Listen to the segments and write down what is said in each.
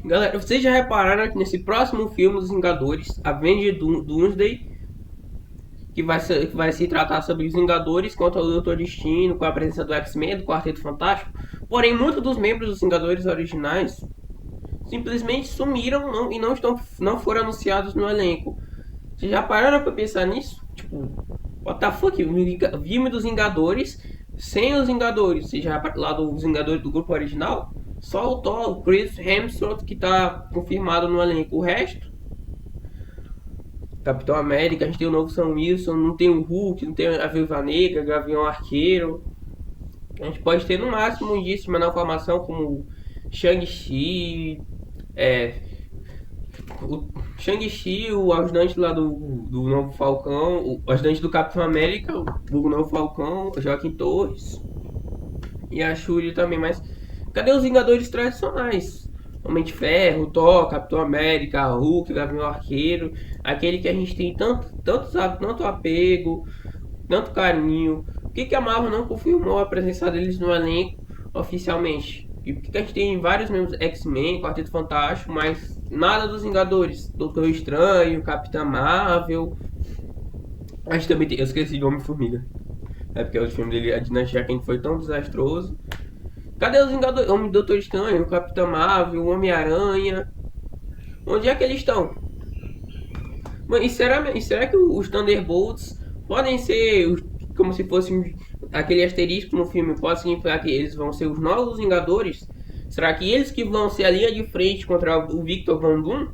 Galera, vocês já repararam que nesse próximo filme dos Vingadores, Avengers Doomsday, que vai se tratar sobre os Vingadores contra o Doutor Destino, com a presença do X-Men, do Quarteto Fantástico. Porém, muitos dos membros dos Vingadores originais simplesmente sumiram e não foram anunciados no elenco. Vocês já pararam pra pensar nisso? Tipo, what the fuck? Filme dos Vingadores sem os Vingadores. Vocês já lá dos Vingadores do grupo original? Só o Thor, o Chris Hemsworth que tá confirmado no elenco. O resto, Capitão América, a gente tem o novo Sam Wilson, não tem o Hulk, não tem a Viúva Negra, Gavião Arqueiro. A gente pode ter no máximo um indício de menor formação como Shang-Chi, o Shang-Chi, o ajudante lá do Novo Falcão, o ajudante do Capitão América, do Novo Falcão, o Joaquim Torres e a Shuri também, mas cadê os Vingadores tradicionais? Homem de Ferro, Thor, Capitão América, Hulk, Gavião Arqueiro, aquele que a gente tem tanto apego, tanto carinho. Por que a Marvel não confirmou a presença deles no elenco oficialmente? E por que a gente tem vários membros X-Men, Quarteto Fantástico, mas nada dos Vingadores? Doutor Estranho, Capitã Marvel. A gente também tem, eu esqueci de Homem-Formiga. É porque o filme dele, a Dinastia Kang, foi tão desastroso. Cadê os Vingadores? Homem Doutor Estranho, o Capitão Marvel, o Homem-Aranha? Onde é que eles estão? E será que os Thunderbolts podem ser como se fossem aquele asterisco no filme? Pode significar que eles vão ser os novos Vingadores? Será que eles que vão ser a linha de frente contra o Victor Von Doom?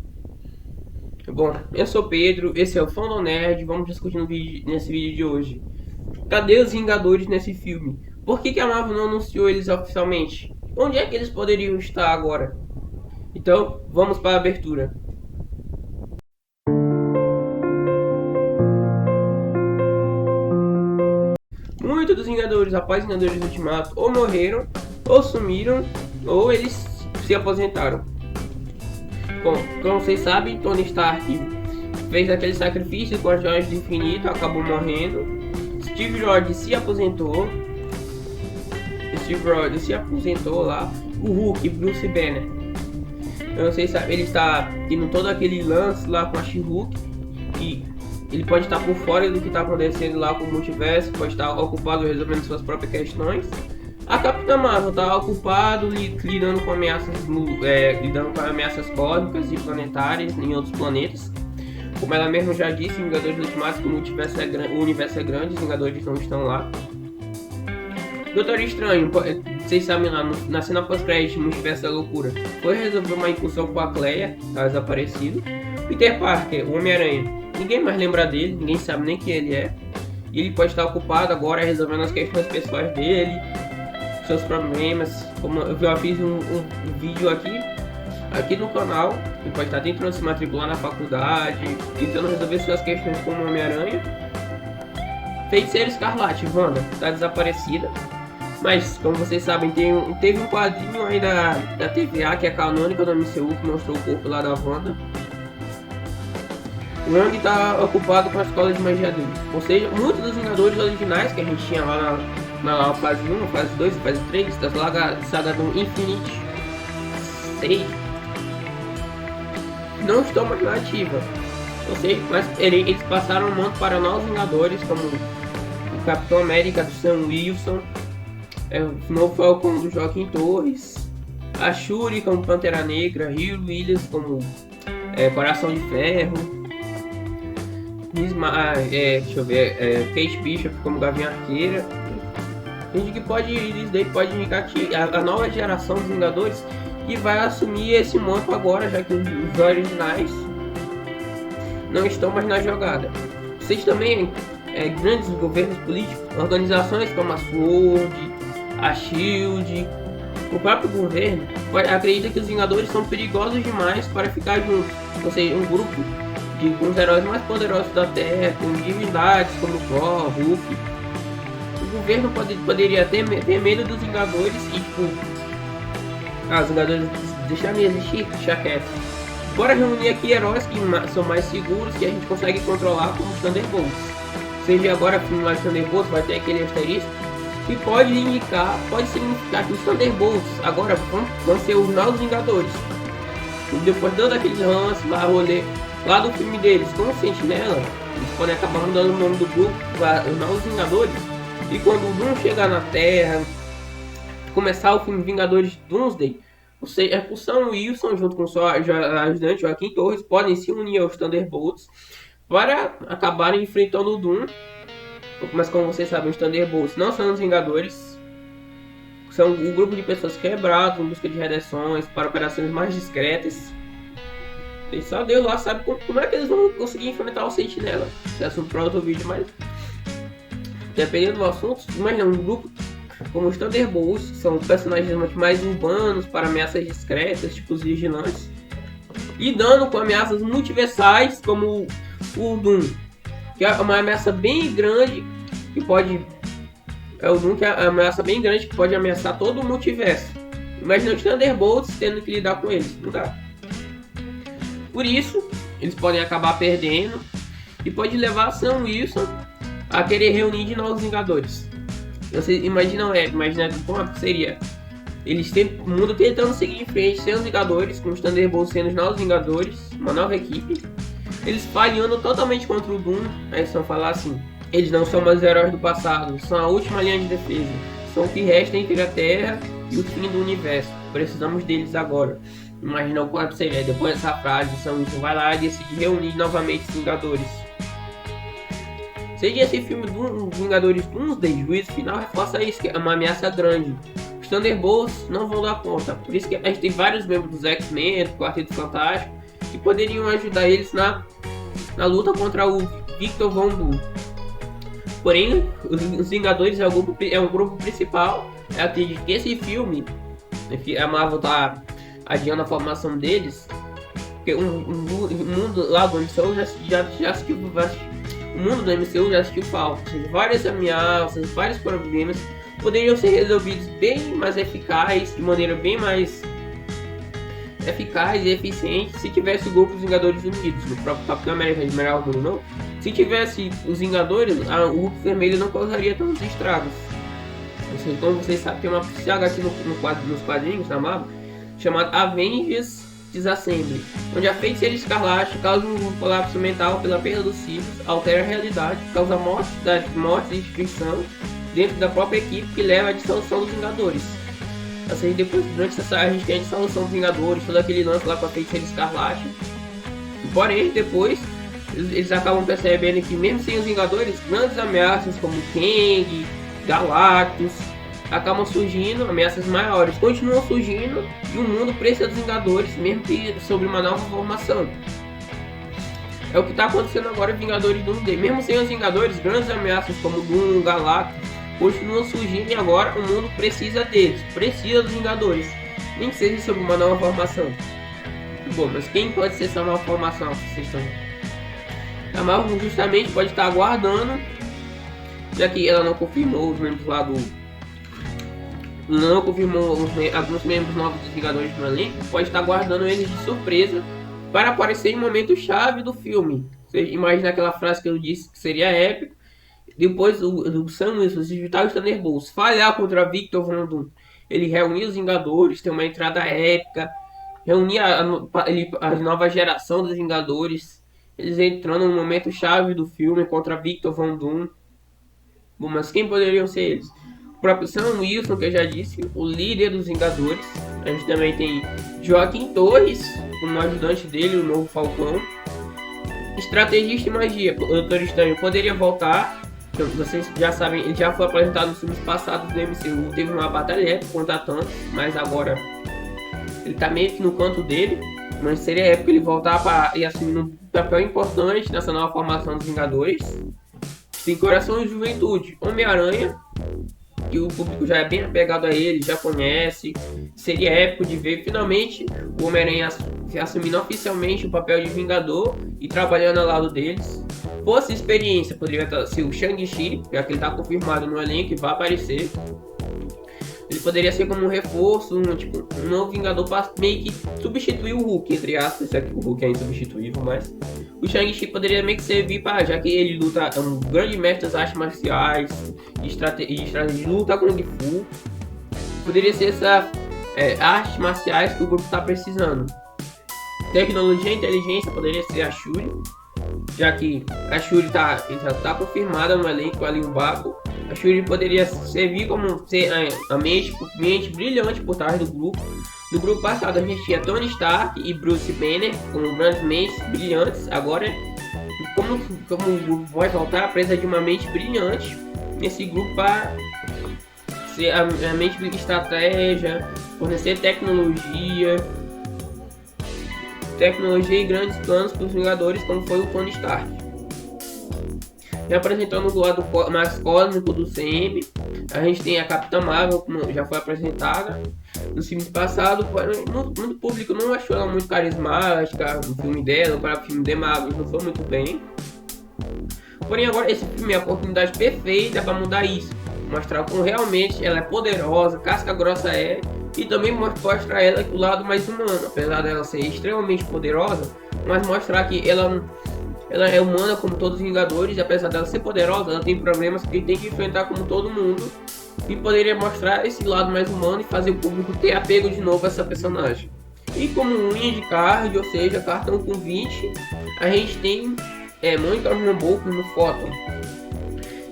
Bom, eu sou Pedro, esse é o Fandom Nerd, vamos discutir nesse vídeo de hoje. Cadê os Vingadores nesse filme? Por que a Marvel não anunciou eles oficialmente? Onde é que eles poderiam estar agora? Então, vamos para a abertura. Muitos dos Vingadores após Vingadores Ultimato ou morreram, ou sumiram, ou eles se aposentaram. Como vocês sabem, Tony Stark fez aquele sacrifício com as joias do infinito, acabou morrendo. Steve Rogers se aposentou. Lá. O Hulk, Bruce Banner. Eu não sei se ele está tendo todo aquele lance lá com a She-Hulk. E ele pode estar por fora do que está acontecendo lá com o multiverso, pode estar ocupado resolvendo suas próprias questões. A Capitã Marvel está ocupado lidando com ameaças cósmicas e planetárias em outros planetas. Como ela mesma já disse, Vingadores Ultimato, que o universo é grande, os Vingadores não estão lá. Doutor Estranho, vocês sabem lá, na cena pós-crédito, no Multiverso da Loucura, foi resolver uma incursão com a Cleia, tá desaparecido. Peter Parker, o Homem-Aranha, ninguém mais lembra dele, ninguém sabe nem quem ele é. E ele pode estar ocupado agora resolvendo as questões pessoais dele, seus problemas. Como eu já fiz um vídeo aqui no canal, ele pode estar tentando se matricular na faculdade, tentando resolver suas questões como Homem-Aranha. Feiticeiro Escarlate, Wanda, está desaparecida. Mas, como vocês sabem, teve um quadrinho aí da TVA, que é canônico da MCU, que mostrou o corpo lá da Wanda. O Wong está ocupado com a escola de magia dele. Ou seja, muitos dos Vingadores originais que a gente tinha lá na fase 1, fase 2, fase 3, da saga do Infinite 6, não estão mais na ativa. Ou seja, mas eles passaram o manto para novos Vingadores, como o Capitão América do Sam Wilson, o Novo Falcão do Joaquim Torres, a Shuri como Pantera Negra, Hugh Williams como Coração de Ferro, Kate Bishop como Gavião Arqueira. A gente pode indicar que a nova geração dos Vingadores que vai assumir esse manto agora, já que os originais não estão mais na jogada. Vocês também, grandes governos políticos, organizações como a SWORD, a SHIELD, o próprio governo acredita que os Vingadores são perigosos demais para ficar juntos. Ou seja, um grupo com os heróis mais poderosos da Terra, com divindades como Thor, Hulk. O governo poderia ter medo dos Vingadores e os Vingadores deixarem existir, deixar quieto. Bora reunir aqui heróis que são mais seguros, que a gente consegue controlar, como os Thunderbolts. Seja agora filme lá de Thunderbolts, vai ter aquele asterisco que pode significar que os Thunderbolts agora vão ser os novos Vingadores. depois dando aquele lance lá, rolê lá do filme deles como Sentinela, eles podem acabar mudando o nome do grupo para os Novos Vingadores. E quando o Doom chegar na Terra, começar o filme Vingadores Doomsday, ou seja, o Sam Wilson junto com o seu ajudante Joaquim Torres podem se unir aos Thunderbolts para acabarem enfrentando o Doom. Mas como vocês sabem, os Thunderbolts não são os Vingadores, são um grupo de pessoas quebradas em busca de redenções para operações mais discretas. E só Deus lá sabe como é que eles vão conseguir enfrentar o Sentinela. Esse é assunto para outro vídeo, mas dependendo do assunto, imagina um grupo como os Thunderbolts, que são personagens mais urbanos para ameaças discretas, tipo os vigilantes, lidando com ameaças multiversais como o Doom, que é uma ameaça bem grande que pode... É o Doom que é uma ameaça bem grande que pode ameaçar todo o multiverso. Imagina os Thunderbolts tendo que lidar com eles. Não dá. Por isso, eles podem acabar perdendo e pode levar Sam Wilson a querer reunir de novos Vingadores. Vocês imaginam como seria o mundo tentando seguir em frente sem os Vingadores, com os Thunderbolts sendo os novos Vingadores, uma nova equipe, eles falhando totalmente contra o Doom. Aí eles vão falar assim: eles não são mais heróis do passado, são a última linha de defesa, são o que resta entre a Terra e o fim do universo, precisamos deles agora. Imagina o quanto seria depois dessa frase, o Sam Wilson vai lá e decide reunir novamente os Vingadores. Seja esse filme do Vingadores Doomsday, juízo final reforça isso, que é uma ameaça grande. Os Thunderbolts não vão dar conta, por isso que a gente tem vários membros dos X-Men, do Quarteto Fantástico, que poderiam ajudar eles na luta contra o Victor Von Doom. Porém, os Vingadores é o grupo principal. Eu acredito que esse filme, a Marvel tá adiando a formação deles, porque o mundo lá do MCU já assistiu, o mundo do MCU já assistiu falta. Várias ameaças, vários problemas poderiam ser resolvidos bem mais eficaz, de maneira bem mais eficaz e eficiente se tivesse o grupo dos Vingadores unidos. No próprio Capitão América de melhor mundo não. Se tivesse os Vingadores, o Hulk vermelho não causaria tantos estragos. Como vocês sabem, tem uma saga aqui nos quadrinhos da Marvel chamada Avengers Disassembly, onde a Feiticeira Escarlate causa um colapso mental pela perda dos ciclos, altera a realidade, causa morte e destruição dentro da própria equipe, que leva à dissolução dos Vingadores. Assim, depois, durante essa a gente tem a dissolução dos Vingadores, todo aquele lance lá com a Feiticeira Escarlate. Porém, depois eles acabam percebendo que mesmo sem os Vingadores, grandes ameaças como Kang, Galactus acabam surgindo, ameaças maiores continuam surgindo, e o mundo precisa dos Vingadores, mesmo que sobre uma nova formação. É o que está acontecendo agora em Vingadores Doomsday. Mesmo sem os Vingadores, grandes ameaças como Doom, Galactus continuam surgindo, e agora o mundo precisa deles, precisa dos Vingadores, nem que seja sobre uma nova formação. Bom, mas quem pode ser essa nova formação? A Marvel justamente pode estar aguardando, já que ela não confirmou os membros lá não confirmou alguns membros novos dos Vingadores no elenco, pode estar guardando eles de surpresa para aparecer em momento chave do filme. Você imagina aquela frase que eu disse que seria épico, depois do Sam Wilson se juntar os Thunderbolts, falhar contra Victor Von Doom, ele reunir os Vingadores, ter uma entrada épica, reunir a nova geração dos Vingadores, eles entrando no momento chave do filme contra Victor Von Doom. Bom, mas quem poderiam ser eles? O próprio Sam Wilson, que eu já disse, o líder dos Vingadores. A gente também tem Joaquim Torres, como ajudante dele, o novo Falcão. Estrategista e magia, o Doutor Estranho poderia voltar. Vocês já sabem, ele já foi apresentado nos filmes passados do MCU, teve uma batalha épica contra Thanos, mas agora ele tá meio que no canto dele. Mas seria épico ele voltar e assumir um papel importante nessa nova formação dos Vingadores. Tem Coração de Juventude, Homem-Aranha, que o público já é bem apegado a ele, já conhece. Seria épico de ver finalmente o Homem-Aranha assumindo oficialmente o papel de Vingador e trabalhando ao lado deles. Fosse experiência, poderia ser o Shang-Chi, já que ele está confirmado no elenco e vai aparecer. Ele poderia ser como um reforço, um novo Vingador para meio que substituir o Hulk, entre aspas, já que o Hulk é insubstituível, mas o Shang-Chi poderia meio que servir para, já que ele luta, é um grande mestre das artes marciais e estratégia de luta com Kung Fu, poderia ser essa artes marciais que o grupo está precisando. Tecnologia e inteligência poderia ser a Shuri, já que a Shuri tá confirmada no elenco ali, um Baco. A Shuri poderia servir como ser a mente brilhante por trás do grupo. No grupo passado a gente tinha Tony Stark e Bruce Banner como grandes mentes brilhantes. Agora, como o grupo vai voltar, precisa de uma mente brilhante nesse grupo para ser a mente de estratégia, fornecer tecnologia e grandes planos para os Vingadores, como foi o Tony Stark. Representando o lado mais cósmico do CM, a gente tem a Capitã Marvel, como já foi apresentada no filme passado. Muito público não achou ela muito carismática no filme dela, para o filme de Marvel não foi muito bem. Porém, agora esse filme é a oportunidade perfeita para mudar isso, mostrar como realmente ela é poderosa, casca grossa é, e também mostrar ela o lado mais humano, apesar dela ser extremamente poderosa, mas mostrar que ela é humana como todos os Vingadores, e apesar dela ser poderosa, ela tem problemas que tem que enfrentar como todo mundo, e poderia mostrar esse lado mais humano e fazer o público ter apego de novo a essa personagem. E como unha de card, ou seja, cartão com 20, a gente tem Monica Rambeau no Photon.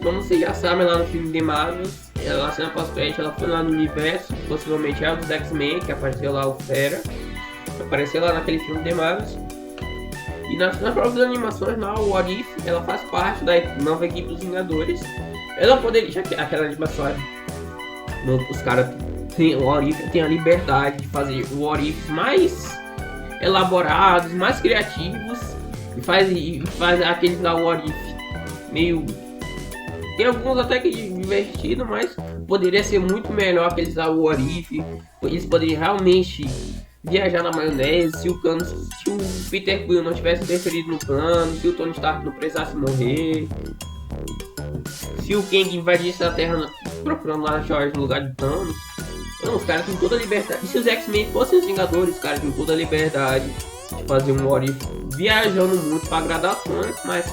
Como vocês já sabem, lá no filme de Marvel, ela cena pós-crédito, ela foi lá no universo, possivelmente é o dos X-Men, que apareceu lá o Fera, apareceu lá naquele filme de Marvel. E nas próprias animações, na What If, ela faz parte da nova equipe dos Vingadores. Ela poderia, já que aquela animação, os caras o What If tem a liberdade de fazer o What If mais elaborados, mais criativos, e faz aqueles da What If meio... Tem alguns até que divertido, mas poderia ser muito melhor aqueles da What If. Eles poderiam realmente viajar na maionese, se o Peter Quill não tivesse interferido no plano, se o Tony Stark não precisasse morrer, se o Kang invadisse a Terra procurando lá a George no lugar de Thanos. Não, os caras têm toda a liberdade. E se os X-Men fossem os Vingadores, os caras têm toda a liberdade de fazer um What If viajando muito para agradar fãs, mas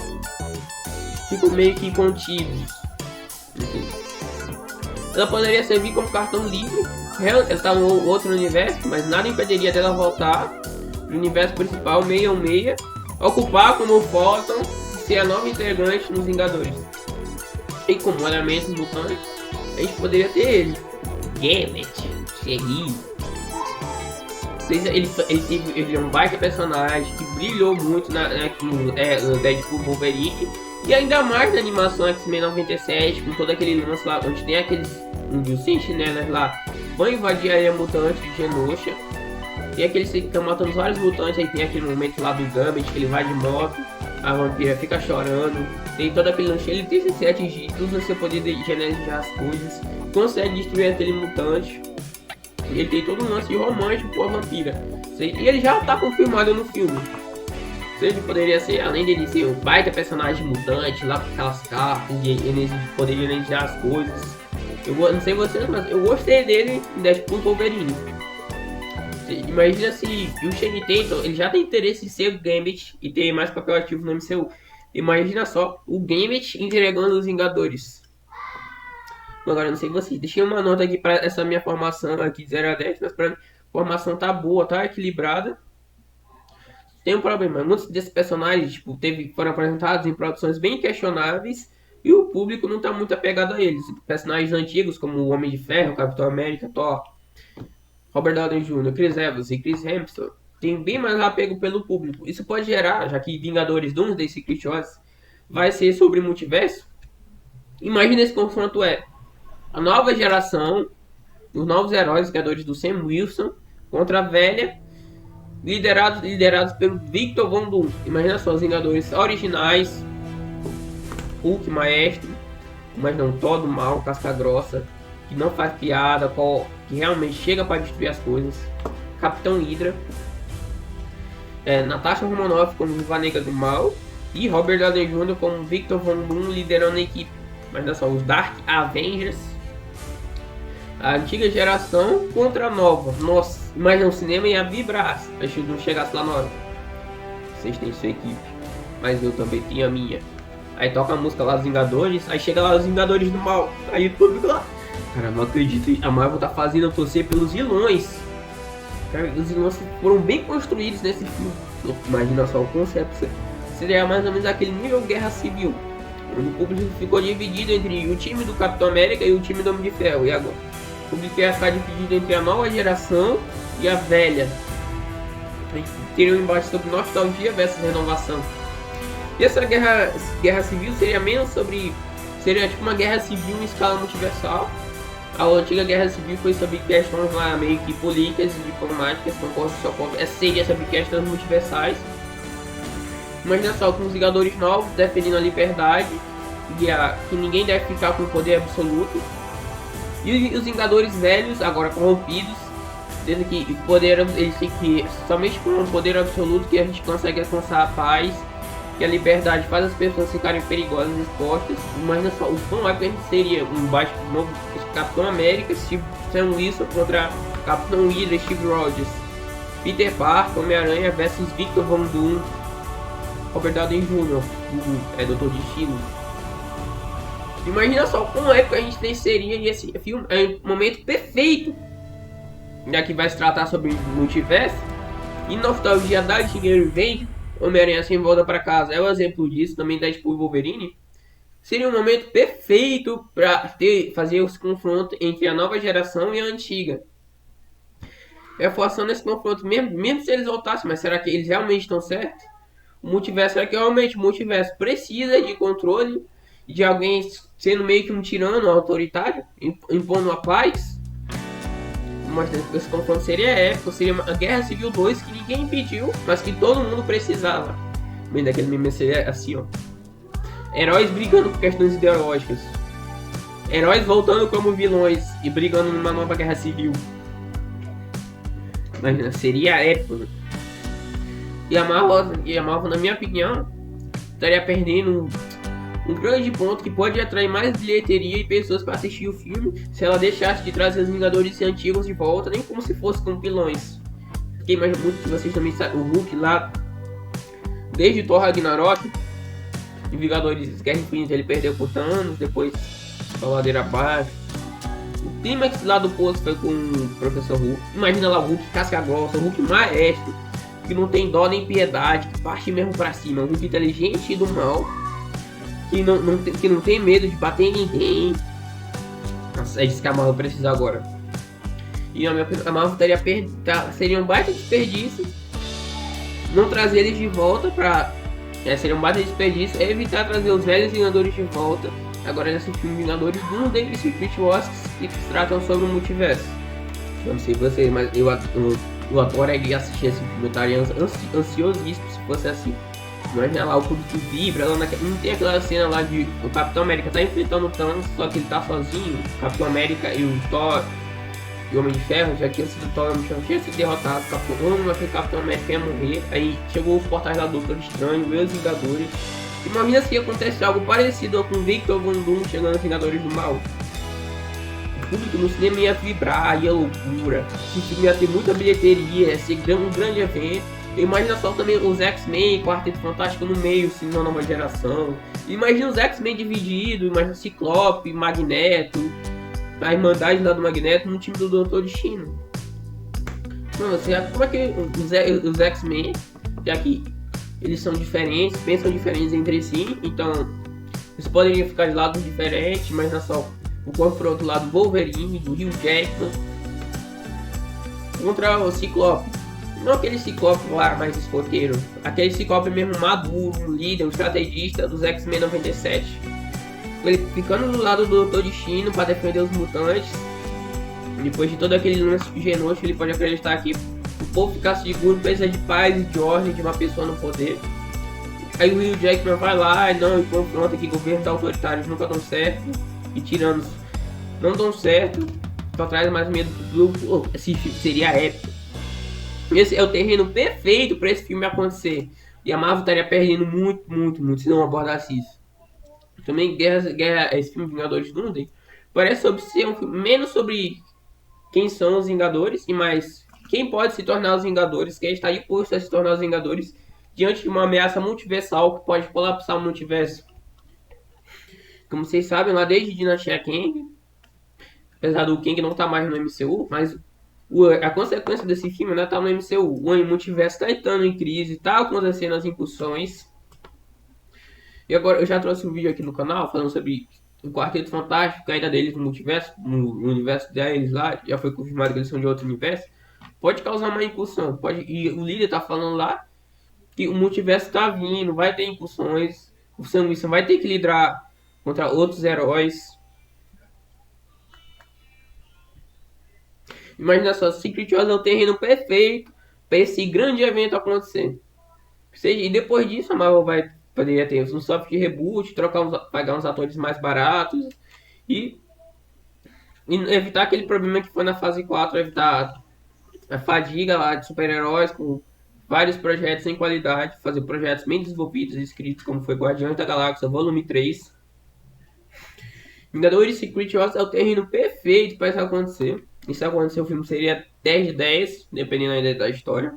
ficam meio que contidos. Ela poderia servir como cartão livre. Ela está no outro universo, mas nada impediria dela voltar no universo principal 616, ocupar como Photon e ser a nova integrante nos Vingadores. E como elementos mutantes, a gente poderia ter ele, Gambit, Sherry. Ele é um baita personagem que brilhou muito no Deadpool Wolverine. E ainda mais na animação X-Men 97, com todo aquele lance lá, onde tem aqueles os sentinelas lá, vão invadir a área mutante de Genosha. E aqueles que estão matando vários mutantes, aí tem aquele momento lá do Gambit, que ele vai de moto, a vampira fica chorando, tem todo aquele lance, ele tem ser atingido, usa seu poder de genejar as coisas, consegue destruir aquele mutante. Ele tem todo um lance de romântico com a vampira. E ele já está confirmado no filme. Ele poderia ser, além dele ser um baita personagem mutante, lá com aquelas cartas de poder de energizar as coisas. Eu não sei vocês, mas eu gostei dele em Deadpool Wolverine. Imagina se o Channing Tatum, ele já tem interesse em ser o Gambit e ter mais papel ativo no MCU. Imagina só, o Gambit entregando os Vingadores. Agora, não sei vocês, deixei uma nota aqui para essa minha formação aqui de 0 a 10, mas pra mim, a formação tá boa, tá equilibrada. Tem um problema, muitos desses personagens foram apresentados em produções bem questionáveis e o público não tá muito apegado a eles. Personagens antigos como o Homem de Ferro, Capitão América, Thor, Robert Downey Jr., Chris Evans e Chris Hemsworth tem bem mais apego pelo público. Isso pode gerar, já que Vingadores Doomsday Secret Wars vai ser sobre multiverso. Imagina esse confronto a nova geração, os novos heróis Vingadores do Sam Wilson contra a velha, liderados pelo Victor Von Doom. Imagina só, os Vingadores originais, Hulk maestro, mas não todo mal, casca grossa, que não faz piada, que realmente chega para destruir as coisas. Capitão Hydra, Natasha Romanoff como Viúva Negra do Mal e Robert Downey Jr. como Victor Von Doom liderando a equipe. Imagina só, os Dark Avengers, a antiga geração contra a nova. Nossa, imagina o cinema ia vibrar se a gente não chegasse lá na hora. Vocês têm sua equipe, mas eu também tenho a minha. Aí toca a música lá dos Vingadores, aí chega lá os Vingadores do Mal. Aí o público lá, cara, não acredito, a Marvel tá fazendo eu torcer pelos vilões. Cara, os vilões foram bem construídos nesse filme. Imagina só o conceito. Seria mais ou menos aquele nível Guerra Civil, onde o público ficou dividido entre o time do Capitão América e o time do Homem de Ferro. E agora? O público ia ficar dividido entre a nova geração e a velha. Teria um embate sobre nostalgia versus renovação. E essa guerra civil seria menos sobre... Seria tipo uma guerra civil em escala multiversal. A antiga guerra civil foi sobre questões lá meio que políticas e diplomáticas. Essa seria sobre questões multiversais. Imagina só, com os Vingadores novos defendendo a liberdade que ninguém deve ficar com poder absoluto. E os Vingadores velhos, agora corrompidos, dizendo que poder, eles têm que somente com o poder absoluto que a gente consegue alcançar a paz, que a liberdade faz as pessoas ficarem perigosas e expostas. Imagina só, o quão épico seria um bate novo Capitão América, Sam Wilson contra Capitão Hydra, Steve Rogers, Peter Parker, Homem-Aranha versus Victor Von Doom, Robert Downey Jr., Doutor Destino. Imagina só quão épico a gente seria, e esse filme é um momento perfeito, já que vai se tratar sobre multiverso e nostalgia dá dinheiro e vende. Homem-Aranha sem volta para casa é um exemplo disso, também Deadpool e Wolverine. Seria um momento perfeito para fazer esse confronto entre a nova geração e a antiga. Reforçando esse confronto, mesmo se eles voltassem, mas será que eles realmente estão certos? O multiverso, será que realmente o multiverso precisa de controle, de alguém sendo meio que um tirano autoritário, impondo a paz? Mas esse confronto seria épico, seria a Guerra Civil 2 que ninguém impediu, mas que todo mundo precisava. Bem, daquele meme seria assim, ó. Heróis brigando por questões ideológicas. Heróis voltando como vilões e brigando numa nova guerra civil. Imagina, seria épico. E a Marvel, na minha opinião, estaria perdendo um grande ponto que pode atrair mais bilheteria e pessoas para assistir o filme se ela deixasse de trazer os Vingadores antigos de volta, nem como se fosse como vilões. Porque imagina muito que vocês também sabem, o Hulk lá, desde Thor Ragnarok, de Vingadores Guerra Infinita, ele perdeu por Thanos, depois a ladeira abaixo. O clímax lá do poço foi com o Professor Hulk. Imagina lá o Hulk casca grossa, o Hulk maestro, que não tem dó nem piedade, que parte mesmo pra cima, um Hulk inteligente e do mal, que não tem medo de bater em ninguém. Nossa, é disso que a Marvel precisa agora. E a Marvel seria um baita desperdício não trazer eles de volta pra... seria um baita desperdício evitar trazer os velhos Vingadores de volta. Agora nesse filme Vingadores Doomsday e Secret Wars que tratam sobre o multiverso. Eu não sei você, mas eu adoraria assistir esse filme. Eu estaria ansiosíssimo se fosse assim. Imagina lá o público vibra lá não tem aquela cena lá de o Capitão América tá enfrentando o Thanos, só que ele tá sozinho. O Capitão América e o Thor e o Homem de Ferro já tinha sido Thor, tinha sido derrotado. O Capitão América ia morrer. Aí chegou os portais lá do Doutor Estranho, os Vingadores. Imagina se acontece algo parecido com Victor Von Doom chegando nos Vingadores do Mal. O público no cinema ia vibrar, ia loucura. Esse filme ia ter muita bilheteria, ia ser um grande evento. Imagina só também os X-Men, Quarteto Fantástico no meio, assim, na nova geração. Imagina os X-Men divididos, imagina Ciclope, Magneto, a Irmandade lá do Magneto no time do Doutor Destino. Não, como é que os X-Men, já que eles são diferentes, pensam diferentes entre si, então eles poderiam ficar de lados diferentes, mas não só o confronto lá do Wolverine, do Hugh Jackman contra o Ciclope. Não aquele Ciclope lá mais escoteiro, aquele Ciclope mesmo maduro, um líder, um estrategista dos X-Men 97. Ele ficando do lado do Doutor Destino para defender os mutantes. Depois de todo aquele lance de genocídio, ele pode acreditar que o povo ficar seguro precisa de paz e de ordem de uma pessoa no poder. Aí o Hugh Jackman vai lá e confronta que governos autoritários nunca dão certo e tiranos não dão certo, só traz mais medo do grupo. Esse filme seria épico. Esse é o terreno perfeito para esse filme acontecer. E a Marvel estaria perdendo muito se não abordasse isso. Também esse filme Vingadores Doomsday parece ser um filme menos sobre quem são os Vingadores e mais quem pode se tornar os Vingadores, quem está disposto a se tornar os Vingadores diante de uma ameaça multiversal que pode colapsar o multiverso. Como vocês sabem, lá desde Dinastia Kang, apesar do Kang não estar mais no MCU, mas A consequência desse filme, né, tá no MCU. O multiverso tá entrando em crise, tá acontecendo as impulsões. E agora eu já trouxe um vídeo aqui no canal falando sobre o Quarteto Fantástico, a caída deles no multiverso, no universo deles lá, já foi confirmado que eles são de outro universo. Pode causar uma impulsão, pode, e o líder tá falando lá que o multiverso tá vindo, vai ter impulsões, o Sam Wilson vai ter que lidar contra outros heróis. Imagina só, Secret Wars é o terreno perfeito para esse grande evento acontecer. E depois disso a Marvel vai poderia ter um soft reboot, pagar uns atores mais baratos e, e evitar aquele problema que foi na fase 4, evitar a fadiga lá de super-heróis com vários projetos sem qualidade, fazer projetos bem desenvolvidos e escritos, como foi Guardiões da Galáxia Volume 3. Vingadores Secret Wars é o terreno perfeito para isso acontecer. E se acontecer, o filme seria 10 de 10, dependendo ainda da história.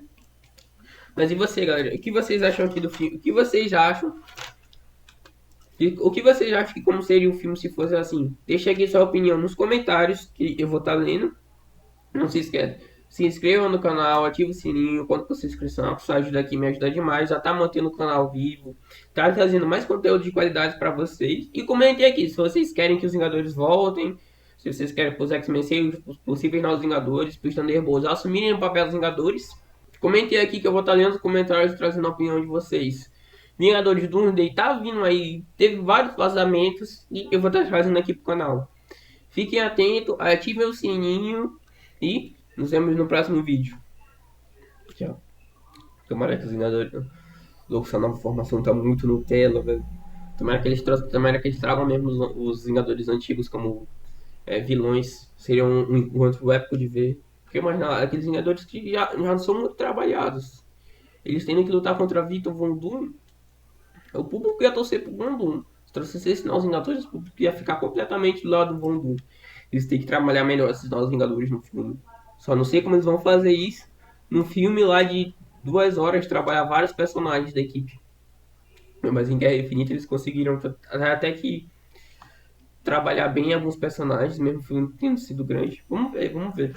Mas e você, galera? O que vocês acham aqui do filme? O que vocês acham? O que vocês acham que como seria o filme se fosse assim? Deixa aqui sua opinião nos comentários, que eu vou estar lendo. Não se esqueça. Se inscreva no canal, ative o sininho, conta com sua inscrição, que isso ajuda aqui, me ajuda demais. Já tá mantendo o canal vivo, tá trazendo mais conteúdo de qualidade para vocês. E comentem aqui se vocês querem que os Vingadores voltem, se vocês querem que os X-Men sejam os possíveis novos Vingadores, para os Thunderbolts assumirem o papel dos Vingadores. Comentei aqui que eu vou estar lendo os comentários e trazendo a opinião de vocês. Vingadores Doomsday tá vindo aí, teve vários vazamentos e eu vou estar trazendo aqui pro canal. Fiquem atentos, ativem o sininho e nos vemos no próximo vídeo. Tchau. Tomara que os Vingadores. Louco, essa nova formação tá muito Nutella, velho. Tomara que eles tragam mesmo os Vingadores antigos como vilões. Seria um encontro épico de ver. Porque imagina, aqueles Vingadores que já não são muito trabalhados. Eles tendo que lutar contra Victor Von Doom. O público ia torcer pro Von Doom. Se trouxesse esses novos Vingadores, o público ia ficar completamente do lado do Von Doom. Eles têm que trabalhar melhor esses novos Vingadores no filme. Só não sei como eles vão fazer isso num filme lá de 2 horas, trabalhar vários personagens da equipe. Mas em Guerra Infinita eles conseguiram até que trabalhar bem alguns personagens, mesmo o filme tendo sido grande. Vamos ver, vamos ver.